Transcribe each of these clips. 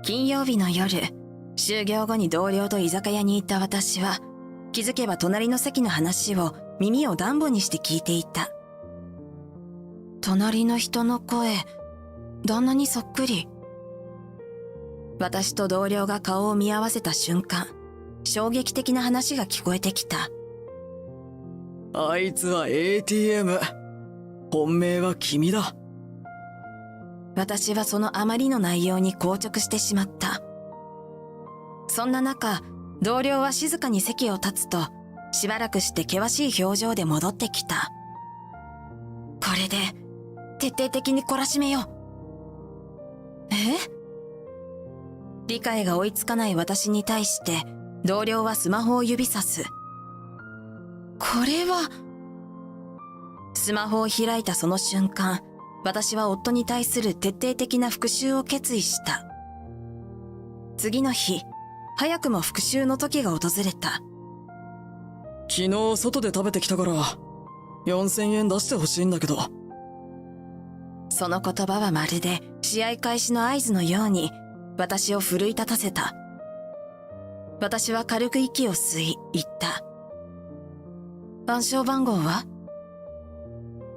金曜日の夜、就業後に同僚と居酒屋に行った私は、気づけば隣の席の話を耳をダンボにして聞いていた。隣の人の声、旦那にそっくり。私と同僚が顔を見合わせた瞬間、衝撃的な話が聞こえてきた。あいつは ATM。本命は君だ。私はそのあまりの内容に硬直してしまった。そんな中、同僚は静かに席を立つと、しばらくして険しい表情で戻ってきた。これで、徹底的に懲らしめよう。理解が追いつかない私に対して、同僚はスマホを指さす。これは、スマホを開いたその瞬間、私は夫に対する徹底的な復讐を決意した。次の日、早くも復讐の時が訪れた。昨日外で食べてきたから、4000円出してほしいんだけど。その言葉はまるで試合開始の合図のように、私を奮い立たせた。私は軽く息を吸い、言った。暗証番号は？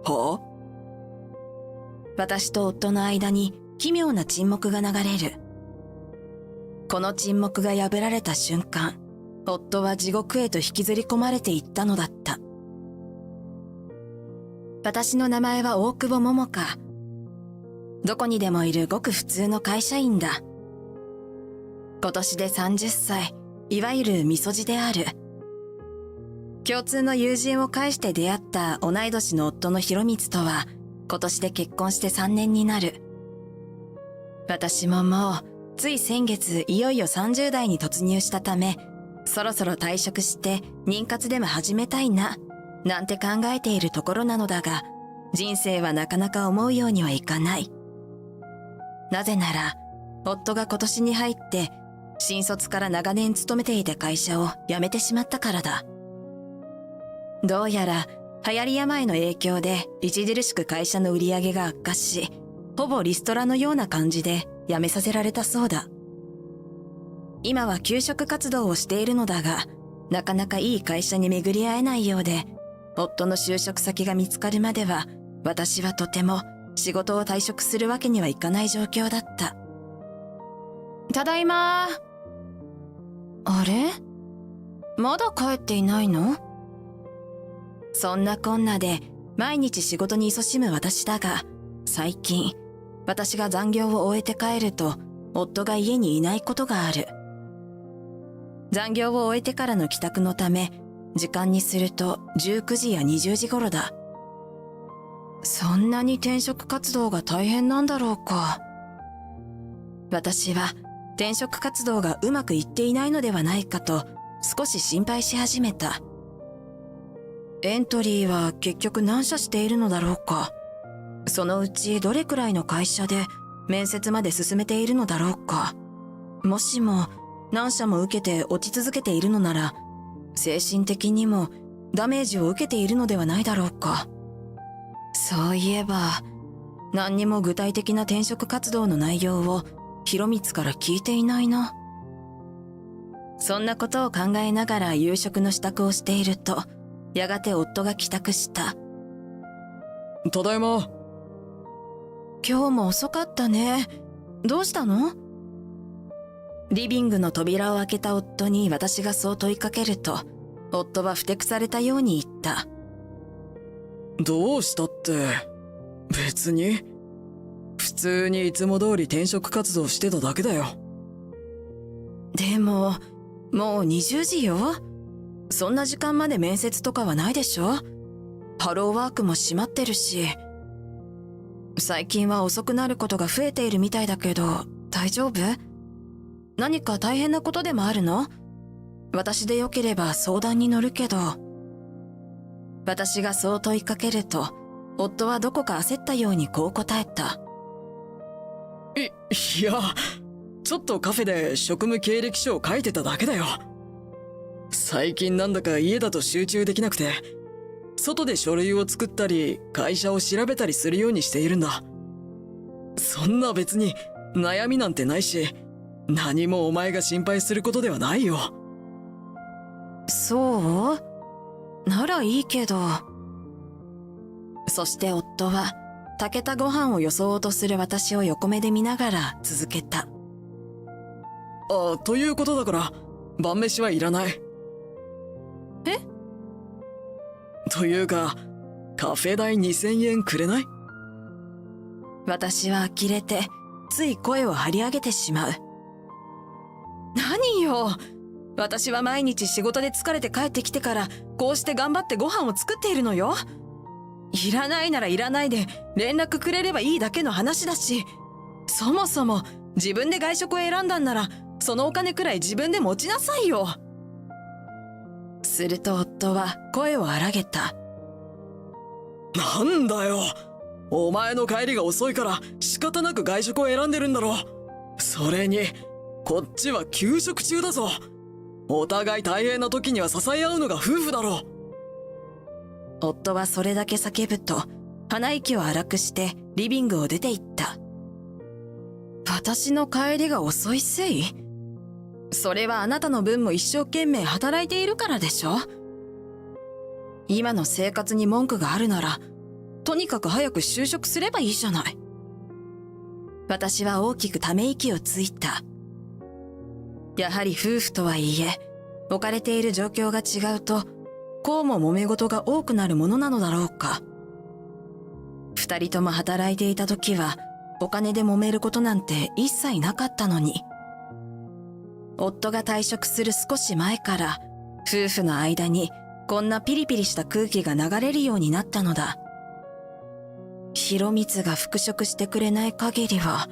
はあ？私と夫の間に奇妙な沈黙が流れる。この沈黙が破られた瞬間、夫は地獄へと引きずり込まれていったのだった。私の名前は大久保桃香。どこにでもいるごく普通の会社員だ。今年で30歳、いわゆるみそじである。共通の友人を介して出会った同い年の夫の博光とは、今年で結婚して3年になる。私ももう、つい先月いよいよ30代に突入したため、そろそろ退職して妊活でも始めたいな、なんて考えているところなのだが、人生はなかなか思うようにはいかない。なぜなら、夫が今年に入って、新卒から長年勤めていた会社を辞めてしまったからだ。どうやら、流行り病の影響で著しく会社の売り上げが悪化し、ほぼリストラのような感じで辞めさせられたそうだ。今は求職活動をしているのだが、なかなかいい会社に巡り合えないようで、夫の就職先が見つかるまでは、私はとても仕事を退職するわけにはいかない状況だった。ただいまー。あれ？まだ帰っていないの？そんなこんなで毎日仕事に勤しむ私だが、最近私が残業を終えて帰ると夫が家にいないことがある。残業を終えてからの帰宅のため、時間にすると19時や20時頃だ。そんなに転職活動が大変なんだろうか。私は転職活動がうまくいっていないのではないかと少し心配し始めた。エントリーは結局何社しているのだろうか。そのうちどれくらいの会社で面接まで進めているのだろうか。もしも何社も受けて落ち続けているのなら、精神的にもダメージを受けているのではないだろうか。そういえば、何にも具体的な転職活動の内容を博光から聞いていないな。そんなことを考えながら夕食の支度をしていると、やがて夫が帰宅した。ただいま。今日も遅かったね。どうしたの？リビングの扉を開けた夫に私がそう問いかけると、夫はふてくされたように言った。どうしたって、別に。普通にいつも通り転職活動してただけだよ。でも、もう20時よ。そんな時間まで面接とかはないでしょ？ハローワークも閉まってるし。最近は遅くなることが増えているみたいだけど、大丈夫？何か大変なことでもあるの？私でよければ相談に乗るけど。私がそう問いかけると、夫はどこか焦ったようにこう答えた。いや、ちょっとカフェで職務経歴書を書いてただけだよ。最近なんだか家だと集中できなくて、外で書類を作ったり、会社を調べたりするようにしているんだ。そんな別に悩みなんてないし、何もお前が心配することではないよ。そうならいいけど。そして夫は炊けたご飯をよそうとする私を横目で見ながら続けた。ということだから晩飯はいらない。え？というかカフェ代2000円くれない？私は呆れてつい声を張り上げてしまう。何よ、私は毎日仕事で疲れて帰ってきてからこうして頑張ってご飯を作っているのよ。いらないならいらないで連絡くれればいいだけの話だし、そもそも自分で外食を選んだんならそのお金くらい自分で持ちなさいよ。すると夫は声を荒げた。なんだよ、お前の帰りが遅いから仕方なく外食を選んでるんだろ。それにこっちは休職中だぞ。お互い大変な時には支え合うのが夫婦だろ。夫はそれだけ叫ぶと鼻息を荒くしてリビングを出て行った。私の帰りが遅いせい？それはあなたの分も一生懸命働いているからでしょ。今の生活に文句があるならとにかく早く就職すればいいじゃない。私は大きくため息をついた。やはり夫婦とはいえ置かれている状況が違うとこうも揉め事が多くなるものなのだろうか。二人とも働いていた時はお金で揉めることなんて一切なかったのに、夫が退職する少し前から夫婦の間にこんなピリピリした空気が流れるようになったのだ。広光が復職してくれない限りは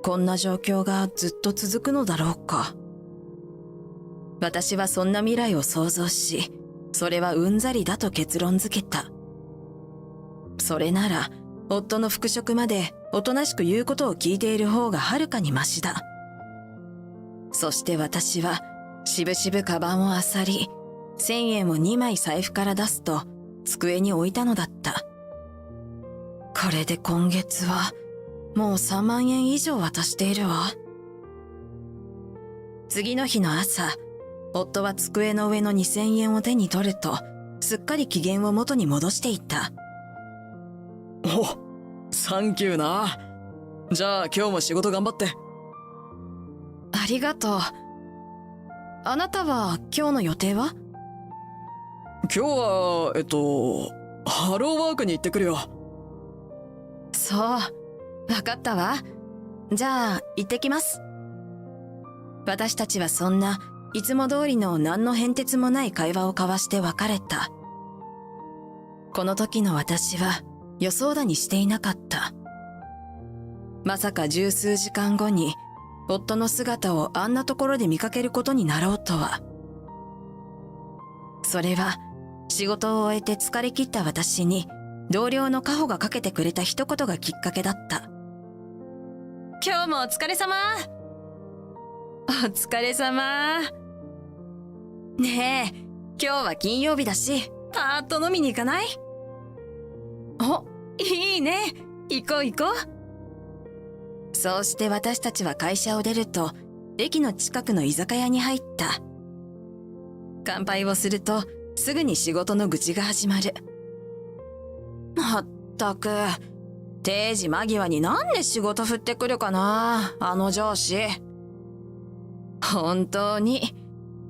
こんな状況がずっと続くのだろうか。私はそんな未来を想像し、それはうんざりだと結論付けた。それなら夫の復職までおとなしく言うことを聞いている方がはるかにマシだ。そして私はしぶしぶカバンを漁り、1000円を2枚財布から出すと机に置いたのだった。これで今月はもう3万円以上渡しているわ。次の日の朝、夫は机の上の2000円を手に取るとすっかり機嫌を元に戻していた。お、サンキューな。じゃあ今日も仕事頑張って。ありがとう。あなたは今日の予定は？今日はハローワークに行ってくるよ。そう、わかったわ。じゃあ行ってきます。私たちはそんないつも通りの何の変哲もない会話を交わして別れた。この時の私は予想だにしていなかった。まさか十数時間後に夫の姿をあんなところで見かけることになろうとは。それは仕事を終えて疲れ切った私に同僚のカホがかけてくれた一言がきっかけだった。今日もお疲れ様。お疲れ様。ねえ、今日は金曜日だし、パーッと飲みに行かない？お、いいね。行こう行こう。そうして私たちは会社を出ると、駅の近くの居酒屋に入った。乾杯をすると、すぐに仕事の愚痴が始まる。まったく、定時間際になんで仕事振ってくるかな、あの上司。本当に、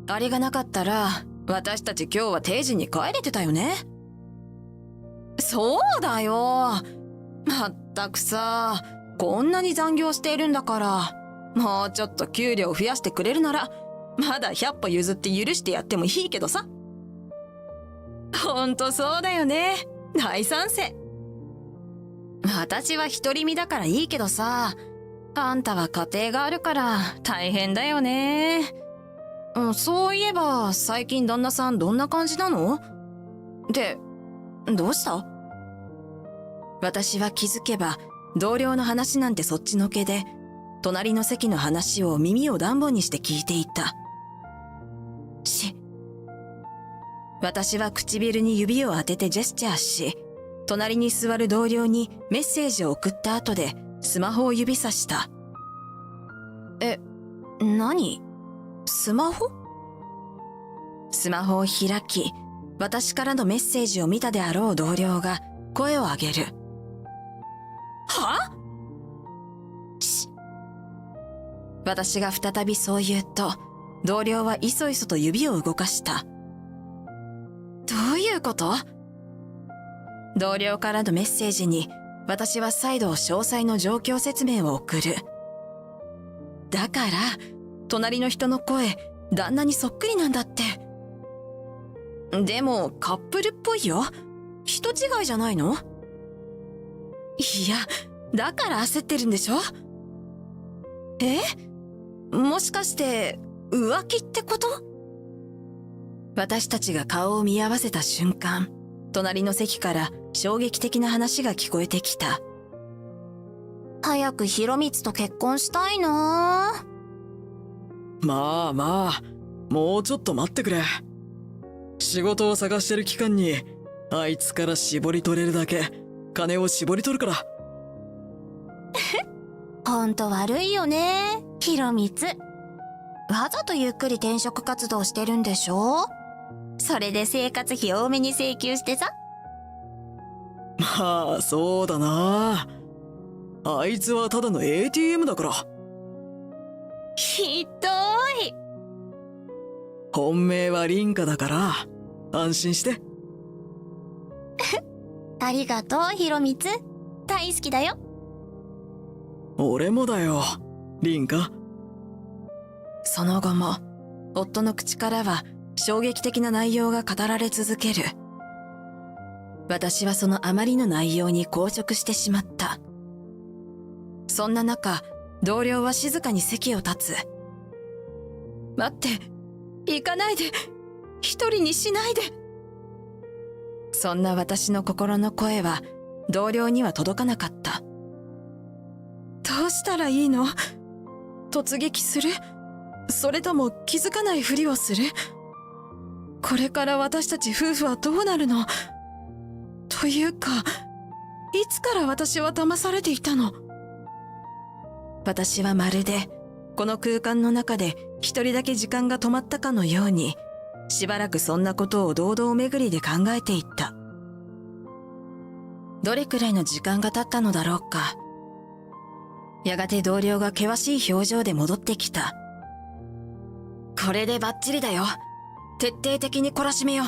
あれがなかったら、私たち今日は定時に帰れてたよね。そうだよ。まったくさ、こんなに残業しているんだから、もうちょっと給料増やしてくれるなら、まだ100歩譲って許してやってもいいけどさ。ほんとそうだよね。大賛成。私は独り身だからいいけどさ、あんたは家庭があるから大変だよね。そういえば最近旦那さんどんな感じなの？で、どうした？私は気づけば同僚の話なんてそっちのけで、隣の席の話を耳を暖房にして聞いていた。私は唇に指を当ててジェスチャーし、隣に座る同僚にメッセージを送った後でスマホを指さした。何？スマホ？スマホを開き、私からのメッセージを見たであろう同僚が声を上げる。は？し。私が再びそう言うと、同僚はいそいそと指を動かした。どういうこと？同僚からのメッセージに、私は再度詳細の状況説明を送る。だから、隣の人の声、旦那にそっくりなんだって。でも、カップルっぽいよ。人違いじゃないの？いや、だから焦ってるんでしょ？もしかして、浮気ってこと？私たちが顔を見合わせた瞬間、隣の席から衝撃的な話が聞こえてきた。早く博光と結婚したいな。まあまあ、もうちょっと待ってくれ。仕事を探してる期間に、あいつから絞り取れるだけ、金を絞り取るから。ほんと悪いよね、博光。わざとゆっくり転職活動してるんでしょ？それで生活費多めに請求してさ。まあ、そうだな。あいつはただの ATM だから。ひどい。本命は凛花だから、安心して。ありがとう、博光。大好きだよ。俺もだよ、凛花。その後も、夫の口からは衝撃的な内容が語られ続ける。私はそのあまりの内容に硬直してしまった。そんな中、同僚は静かに席を立つ。待って、行かないで、一人にしないで。そんな私の心の声は同僚には届かなかった。どうしたらいいの？突撃する？それとも気づかないふりをする？これから私たち夫婦はどうなるの？というか、いつから私は騙されていたの？私はまるで、この空間の中で一人だけ時間が止まったかのように、しばらくそんなことを堂々巡りで考えていった。どれくらいの時間が経ったのだろうか。やがて同僚が険しい表情で戻ってきた。これでバッチリだよ。徹底的に懲らしめよ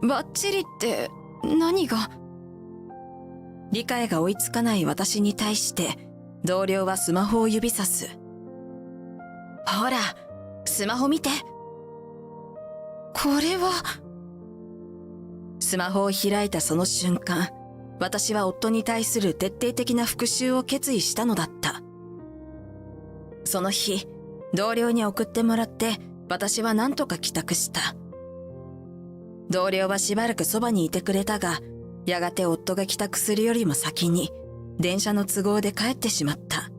う。バッチリって何が？理解が追いつかない私に対して同僚はスマホを指さす。ほら、スマホ見て。これは。スマホを開いたその瞬間、私は夫に対する徹底的な復讐を決意したのだった。その日、同僚に送ってもらって私は何とか帰宅した。同僚はしばらくそばにいてくれたが、やがて夫が帰宅するよりも先に電車の都合で帰ってしまった。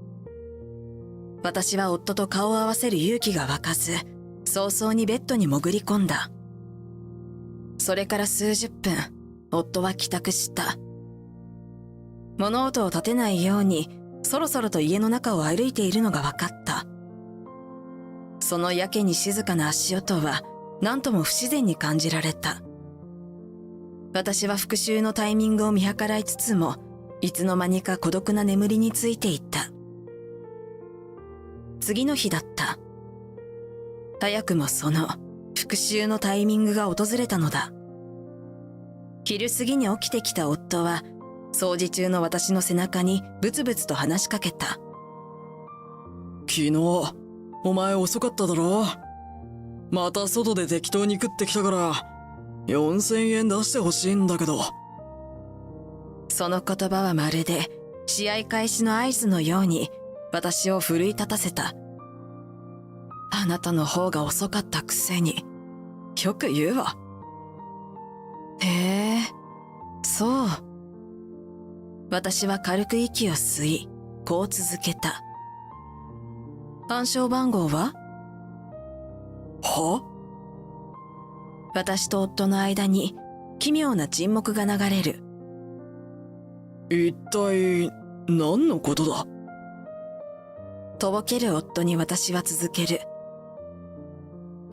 私は夫と顔を合わせる勇気が湧かず、早々にベッドに潜り込んだ。それから数十分、夫は帰宅した。物音を立てないように、そろそろと家の中を歩いているのが分かった。そのやけに静かな足音は、何とも不自然に感じられた。私は復讐のタイミングを見計らいつつも、いつの間にか孤独な眠りについていった。次の日だった。早くもその復讐のタイミングが訪れたのだ。昼過ぎに起きてきた夫は、掃除中の私の背中にブツブツと話しかけた。昨日、お前遅かっただろ？また外で適当に食ってきたから、4000円出してほしいんだけど。その言葉はまるで試合開始の合図のように私を奮い立たせた。あなたの方が遅かったくせに、よく言うわ。へえ、そう。私は軽く息を吸い、こう続けた。暗証番号は？は？私と夫の間に奇妙な沈黙が流れる。一体何のことだ？とぼける夫に私は続ける。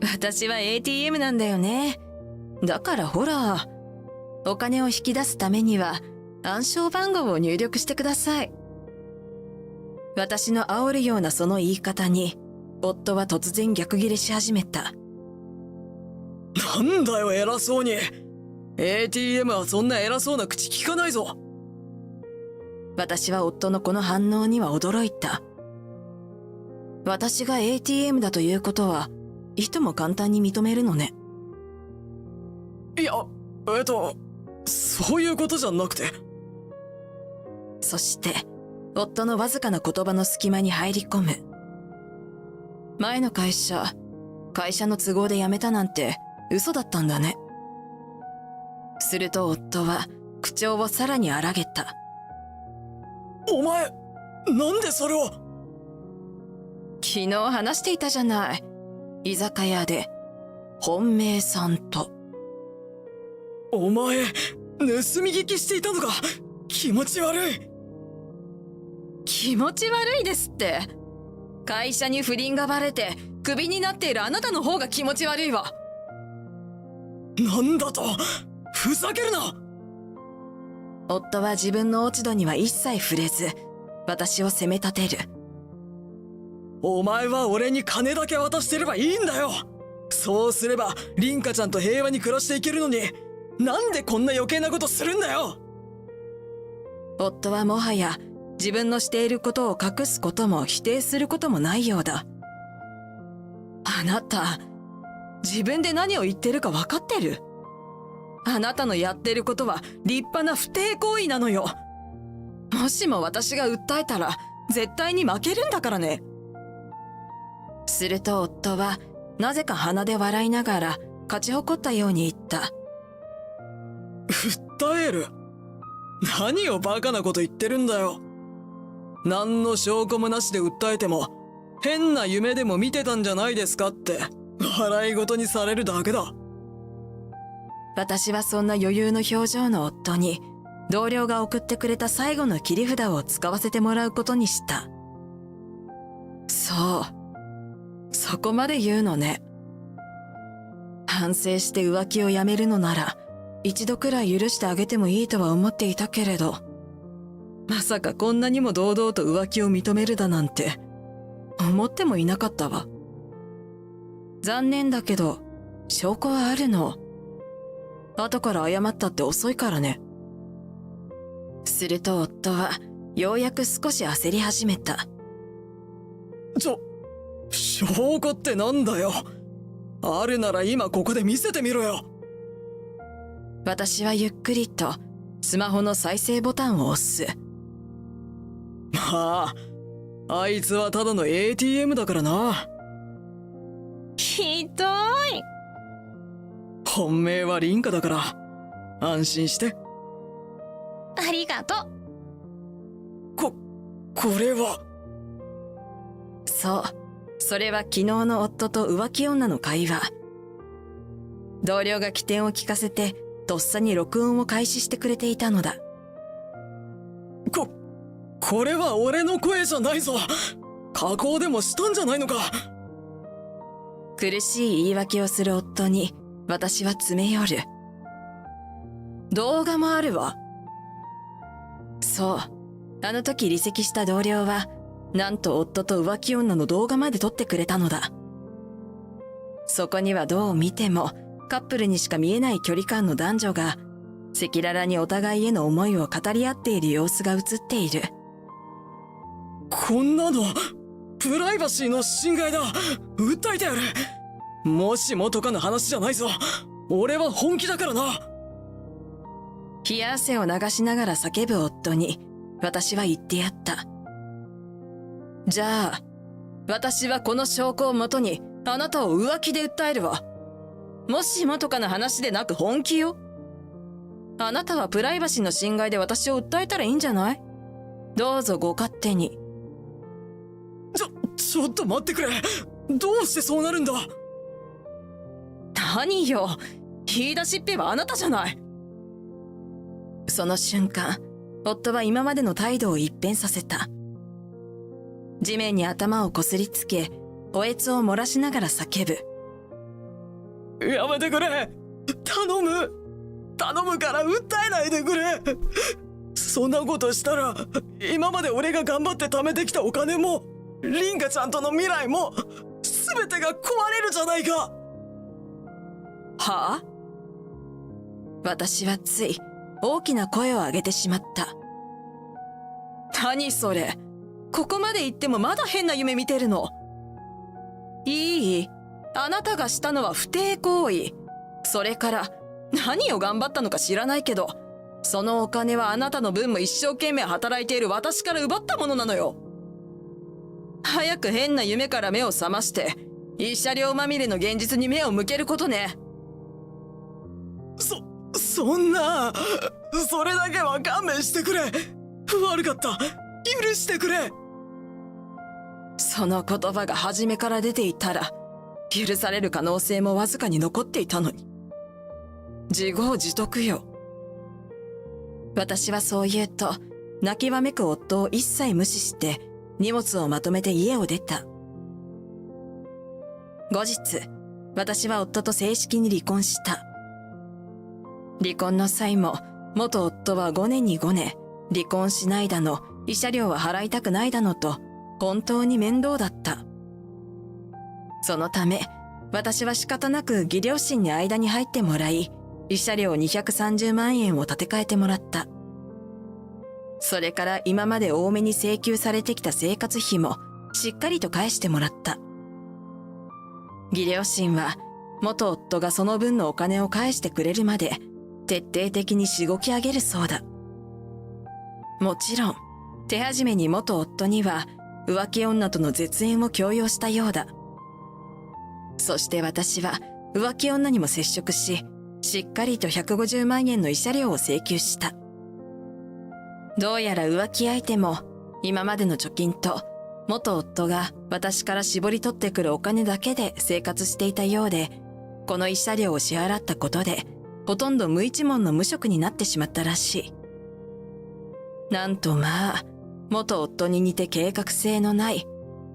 私は ATM なんだよね。だからほら、お金を引き出すためには暗証番号を入力してください。私の煽るようなその言い方に、夫は突然逆ギレし始めた。なんだよ偉そうに。 ATM はそんな偉そうな口聞かないぞ。私は夫のこの反応には驚いた。私が ATM だということはいとも簡単に認めるのね。いや、そういうことじゃなくて。そして夫のわずかな言葉の隙間に入り込む。前の会社の都合で辞めたなんて嘘だったんだね。すると夫は口調をさらに荒げた。お前、なんでそれを。昨日話していたじゃない。居酒屋で本命さんと。お前、盗み聞きしていたのか。気持ち悪い。気持ち悪いですって。会社に不倫がバレてクビになっているあなたの方が気持ち悪いわ。なんだと。ふざけるな。夫は自分の落ち度には一切触れず、私を責め立てる。お前は俺に金だけ渡してればいいんだよ。そうすれば凛花ちゃんと平和に暮らしていけるのに、なんでこんな余計なことするんだよ。夫はもはや自分のしていることを隠すことも否定することもないようだ。あなた、自分で何を言ってるか分かってる？あなたのやってることは立派な不貞行為なのよ。もしも私が訴えたら絶対に負けるんだからね。すると夫はなぜか鼻で笑いながら勝ち誇ったように言った。訴える？何をバカなこと言ってるんだよ。何の証拠もなしで訴えても変な夢でも見てたんじゃないですかって笑い事にされるだけだ。私はそんな余裕の表情の夫に同僚が送ってくれた最後の切り札を使わせてもらうことにした。そう、そこまで言うのね。反省して浮気をやめるのなら一度くらい許してあげてもいいとは思っていたけれど、まさかこんなにも堂々と浮気を認めるだなんて思ってもいなかったわ。残念だけど証拠はあるの。後から謝ったって遅いからね。すると夫はようやく少し焦り始めた。証拠ってなんだよ。あるなら今ここで見せてみろよ。私はゆっくりとスマホの再生ボタンを押す。まあ、あいつはただの ATM だからな。ひどい。本命は凛花だから安心して。ありがとう。これは。そう、それは昨日の夫と浮気女の会話。同僚が機転を利かせてとっさに録音を開始してくれていたのだ。これは俺の声じゃないぞ。加工でもしたんじゃないのか。苦しい言い訳をする夫に私は詰め寄る。動画もあるわ。そう、あの時離席した同僚はなんと夫と浮気女の動画まで撮ってくれたのだ。そこにはどう見てもカップルにしか見えない距離感の男女が赤裸々にお互いへの思いを語り合っている様子が映っている。こんなのプライバシーの侵害だ。訴えてやる。もしもとかの話じゃないぞ。俺は本気だからな。冷や汗を流しながら叫ぶ夫に私は言ってやった。じゃあ私はこの証拠をもとにあなたを浮気で訴えるわ。もしもとかの話でなく本気よ。あなたはプライバシーの侵害で私を訴えたらいいんじゃない？どうぞご勝手に。ちょっと待ってくれ。どうしてそうなるんだ。何よ、言い出しっぺはあなたじゃない。その瞬間夫は今までの態度を一変させた。地面に頭をこすりつけ、おえつを漏らしながら叫ぶ。やめてくれ。頼む。頼むから訴えないでくれ。そんなことしたら、今まで俺が頑張って貯めてきたお金も、リンカちゃんとの未来も、全てが壊れるじゃないか。はあ？私はつい大きな声を上げてしまった。何それ？ここまで言ってもまだ変な夢見てるの？いい？あなたがしたのは不貞行為。それから何を頑張ったのか知らないけど、そのお金はあなたの分も一生懸命働いている私から奪ったものなのよ。早く変な夢から目を覚まして、慰謝料まみれの現実に目を向けることね。そんな、それだけは勘弁してくれ。悪かった。許してくれ。その言葉が初めから出ていたら、許される可能性もわずかに残っていたのに。自業自得よ。私はそう言うと、泣きわめく夫を一切無視して、荷物をまとめて家を出た。後日、私は夫と正式に離婚した。離婚の際も、元夫は5年に5年、離婚しないだの、慰謝料は払いたくないだのと、本当に面倒だった。そのため、私は仕方なく義両親に間に入ってもらい、慰謝料230万円を立て替えてもらった。それから今まで多めに請求されてきた生活費もしっかりと返してもらった。義両親は元夫がその分のお金を返してくれるまで徹底的にしごき上げるそうだ。もちろん手始めに元夫には浮気女との絶縁を強要したようだ。そして私は浮気女にも接触し、しっかりと150万円の慰謝料を請求した。どうやら浮気相手も今までの貯金と元夫が私から絞り取ってくるお金だけで生活していたようで、この慰謝料を支払ったことでほとんど無一文の無職になってしまったらしい。なんとまあ、元夫に似て計画性のない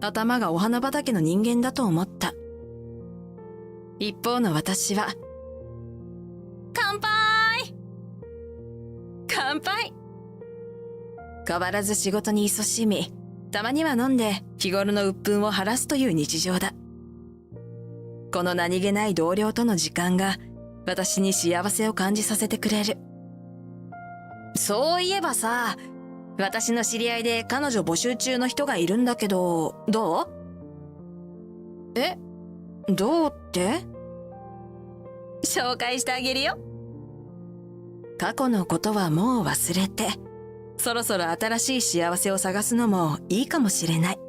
頭がお花畑の人間だと思った。一方の私は、乾杯！乾杯！変わらず仕事に勤しみ、たまには飲んで日頃の鬱憤を晴らすという日常だ。この何気ない同僚との時間が私に幸せを感じさせてくれる。そういえばさ、私の知り合いで彼女募集中の人がいるんだけど、どう？え？どうって？紹介してあげるよ。過去のことはもう忘れて、そろそろ新しい幸せを探すのもいいかもしれない。